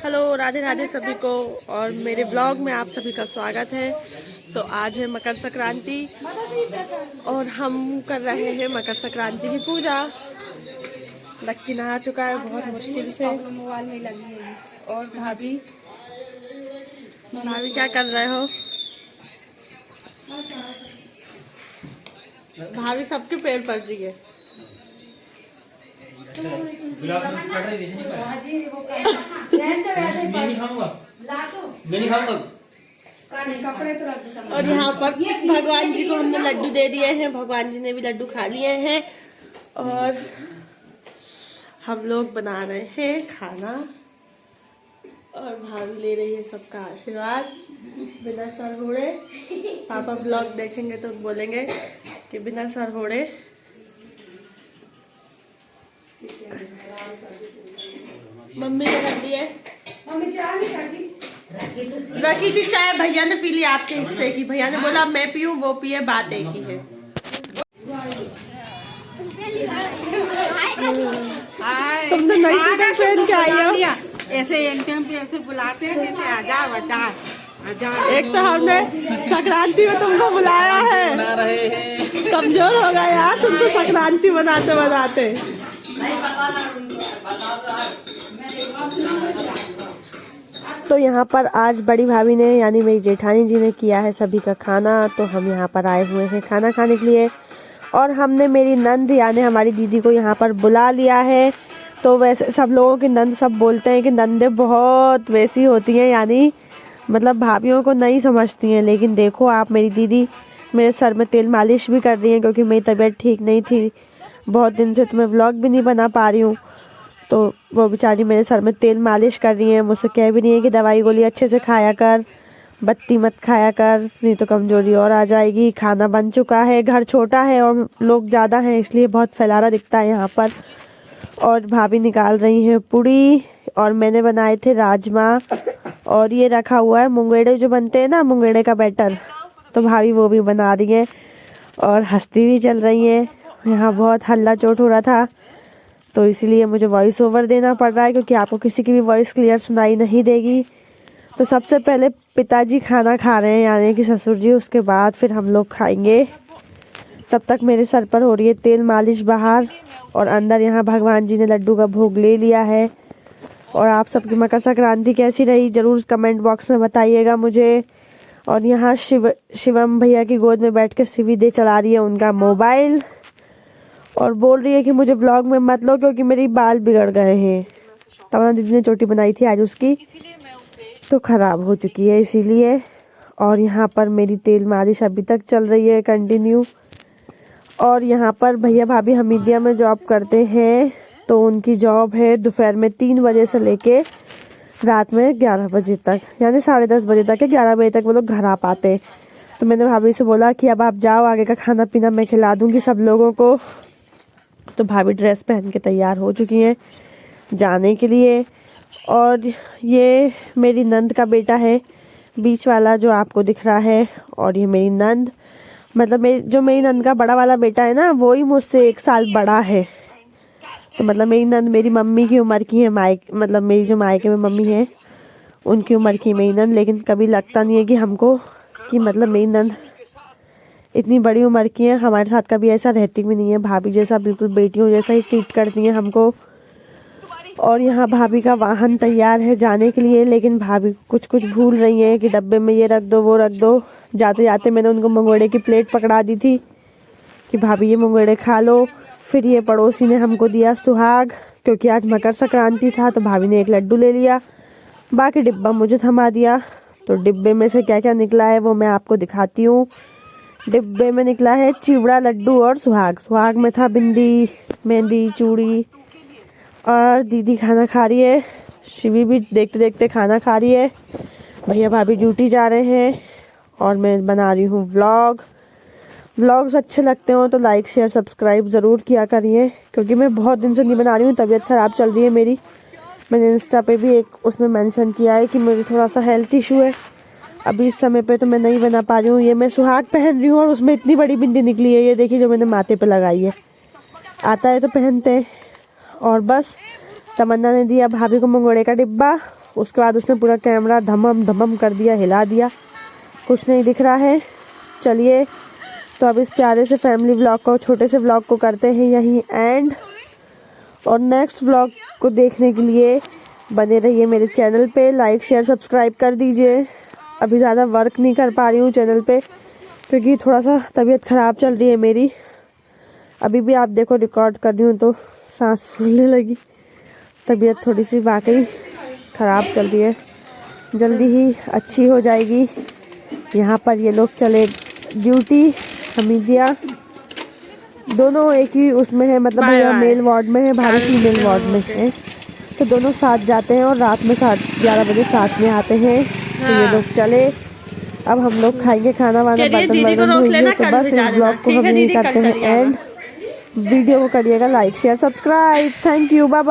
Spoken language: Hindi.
हेलो, राधे राधे सभी को। और मेरे ब्लॉग में आप सभी का स्वागत है। तो आज है मकर संक्रांति और हम कर रहे हैं मकर संक्रांति की पूजा। लक्की नहा चुका है बहुत मुश्किल से। और भाभी क्या कर रहे हो? भाभी सबके पैर पड़ रही है। और यहाँ पर भगवान जी को हमने लड्डू दे दिए हैं। भगवान जी ने भी लड्डू खा लिए हैं और हम लोग बना रहे हैं खाना। और भाभी ले रही है सबका आशीर्वाद बिना सर होड़े। पापा ब्लॉग देखेंगे तो बोलेंगे कि बिना सर होड़े। मम्मी ने कर दी है। मम्मी चाय नहीं रखी थी चाय, भैया ने पी ली आपके हिस्से की। भैया ने बोला मैं पीऊं, वो पिए, बात एक ही है। तुमने नई सूट पहन के आई हो। ऐसे एंटियम पे ऐसे बुलाते हैं कि आजा बचा आजा। एक तो हमने संक्रांति में तुमको बुलाया है, कमजोर हो गए यार तुम तो संक्रांति बनाते बनाते। तो यहाँ पर आज बड़ी भाभी ने यानी मेरी जेठानी जी ने किया है सभी का खाना। तो हम यहाँ पर आए हुए हैं खाना खाने के लिए। और हमने मेरी नंद यानी हमारी दीदी को यहाँ पर बुला लिया है। तो वैसे सब लोगों की नंद सब बोलते हैं कि नंदे बहुत वैसी होती हैं, यानी मतलब भाभीयों को नहीं समझती हैं। लेकिन देखो आप, मेरी दीदी मेरे सर में तेल मालिश भी कर रही है क्योंकि मेरी तबीयत ठीक नहीं थी। बहुत दिन से तो मैं व्लॉग भी नहीं बना पा रही हूँ। तो वो बेचारी मेरे सर में तेल मालिश कर रही है। मुझसे कह भी नहीं है कि दवाई गोली अच्छे से खाया कर, बत्ती मत खाया कर, नहीं तो कमजोरी और आ जाएगी। खाना बन चुका है, घर छोटा है और लोग ज़्यादा हैं इसलिए बहुत फैलारा दिखता है यहाँ पर। और भाभी निकाल रही हैं पूड़ी और मैंने बनाए थे राजमा। और ये रखा हुआ है मुंगेड़े जो बनते हैं ना, मुंगेड़े का बैटर, तो भाभी वो भी बना रही है और हंसती भी चल रही है। यहाँ बहुत हल्ला चोट हो रहा था तो इसीलिए मुझे वॉइस ओवर देना पड़ रहा है क्योंकि आपको किसी की भी वॉइस क्लियर सुनाई नहीं देगी। तो सबसे पहले पिताजी खाना खा रहे हैं यानी कि ससुर जी, उसके बाद फिर हम लोग खाएंगे। तब तक मेरे सर पर हो रही है तेल मालिश बाहर। और अंदर यहाँ भगवान जी ने लड्डू का भोग ले लिया है। और आप सबकी मकर संक्रांति कैसी रही ज़रूर कमेंट बॉक्स में बताइएगा मुझे। और यहाँ शिवम भैया की गोद में बैठ के सीवी दे चला रही है उनका मोबाइल और बोल रही है कि मुझे व्लॉग में मत लो क्योंकि मेरी बाल बिगड़ गए हैं। तमन्ना दीदी ने चोटी बनाई थी आज, उसकी तो ख़राब हो चुकी है इसीलिए। और यहाँ पर मेरी तेल मालिश अभी तक चल रही है कंटिन्यू। और यहाँ पर भैया भाभी हमीदिया में जॉब करते हैं तो उनकी जॉब है दोपहर में 3 बजे से लेके रात में 11 बजे तक, यानी 10:30 बजे तक या 11 बजे तक वो लोग घर आ पाते। तो मैंने भाभी से बोला कि अब आप जाओ, आगे का खाना पीना मैं खिला दूँगी सब लोगों को। तो भाभी ड्रेस पहन के तैयार हो चुकी हैं जाने के लिए। और ये मेरी नंद का बेटा है, बीच वाला जो आपको दिख रहा है। और ये मेरी नंद, मतलब मेरी नंद का बड़ा वाला बेटा है ना, वो ही मुझसे 1 साल बड़ा है। तो मतलब मेरी नंद मेरी मम्मी की उम्र की है, मतलब मेरी जो मायके में मम्मी है उनकी उम्र की मेरी नंद। लेकिन कभी लगता नहीं है कि हमको कि मतलब मेरी नंद इतनी बड़ी उम्र की है। हमारे साथ कभी ऐसा रहती भी नहीं है, भाभी जैसा बिल्कुल बेटियों जैसा ही ट्रीट करती हैं हमको। और यहाँ भाभी का वाहन तैयार है जाने के लिए, लेकिन भाभी कुछ भूल रही हैं कि डब्बे में ये रख दो वो रख दो। जाते जाते मैंने उनको मंगोड़े की प्लेट पकड़ा दी थी कि भाभी ये मंगोड़े खा लो। फिर ये पड़ोसी ने हमको दिया सुहाग क्योंकि आज मकर संक्रांति था, तो भाभी ने 1 लड्डू ले लिया, बाकी डिब्बा मुझे थमा दिया। तो डिब्बे में से क्या क्या निकला है वो मैं आपको दिखाती हूँ। डिब्बे में निकला है चिवड़ा, लड्डू और सुहाग में था बिंदी, मेहंदी, चूड़ी। और दीदी खाना खा रही है, शिवी भी देखते देखते खाना खा रही है। भैया भाभी ड्यूटी जा रहे हैं और मैं बना रही हूँ व्लॉग्स अच्छे लगते हो तो लाइक शेयर सब्सक्राइब ज़रूर किया करिए क्योंकि मैं बहुत दिन से नहीं बना रही हूँ, तबीयत ख़राब चल रही है मेरी। मैंने इंस्टा पे भी एक उसमें मेंशन किया है कि मुझे थोड़ा सा हेल्थ इशू है। अभी इस समय पे तो मैं नहीं बना पा रही हूँ। ये मैं सुहाग पहन रही हूँ और उसमें इतनी बड़ी बिंदी निकली है, ये देखिए जो मैंने माथे पे लगाई है। आता है तो पहनते हैं। और बस तमन्ना ने दिया भाभी को मंगोड़े का डिब्बा, उसके बाद उसने पूरा कैमरा धमम धमम कर दिया, हिला दिया, कुछ नहीं दिख रहा है। चलिए तो अब इस प्यारे से फैमिली व्लॉग को, छोटे से व्लॉग को करते हैं यहीं एंड। और नेक्स्ट व्लॉग को देखने के लिए बने रहिए मेरे चैनल पे, लाइक शेयर सब्सक्राइब कर दीजिए। अभी ज़्यादा वर्क नहीं कर पा रही हूँ चैनल पे क्योंकि थोड़ा सा तबीयत ख़राब चल रही है मेरी। अभी भी आप देखो रिकॉर्ड कर रही हूँ तो सांस फूलने लगी, तबीयत थोड़ी सी वाकई ख़राब चल रही है, जल्दी ही अच्छी हो जाएगी। यहाँ पर ये लोग चले ड्यूटी, हमीदिया दोनों एक ही उसमें है, मतलब भैया मेल वार्ड में है, भाभी फीमेल वार्ड में है, तो दोनों साथ जाते हैं और रात में 11:30 बजे साथ में आते हैं। तो ये लोग चले, अब हम लोग खाएंगे खाना वाना, बर्तन वर्तन धोएंगे। तो बस इस ब्लॉग को हम यही करते हैं एंड। वीडियो को करिएगा like share subscribe. Thank you, bye bye.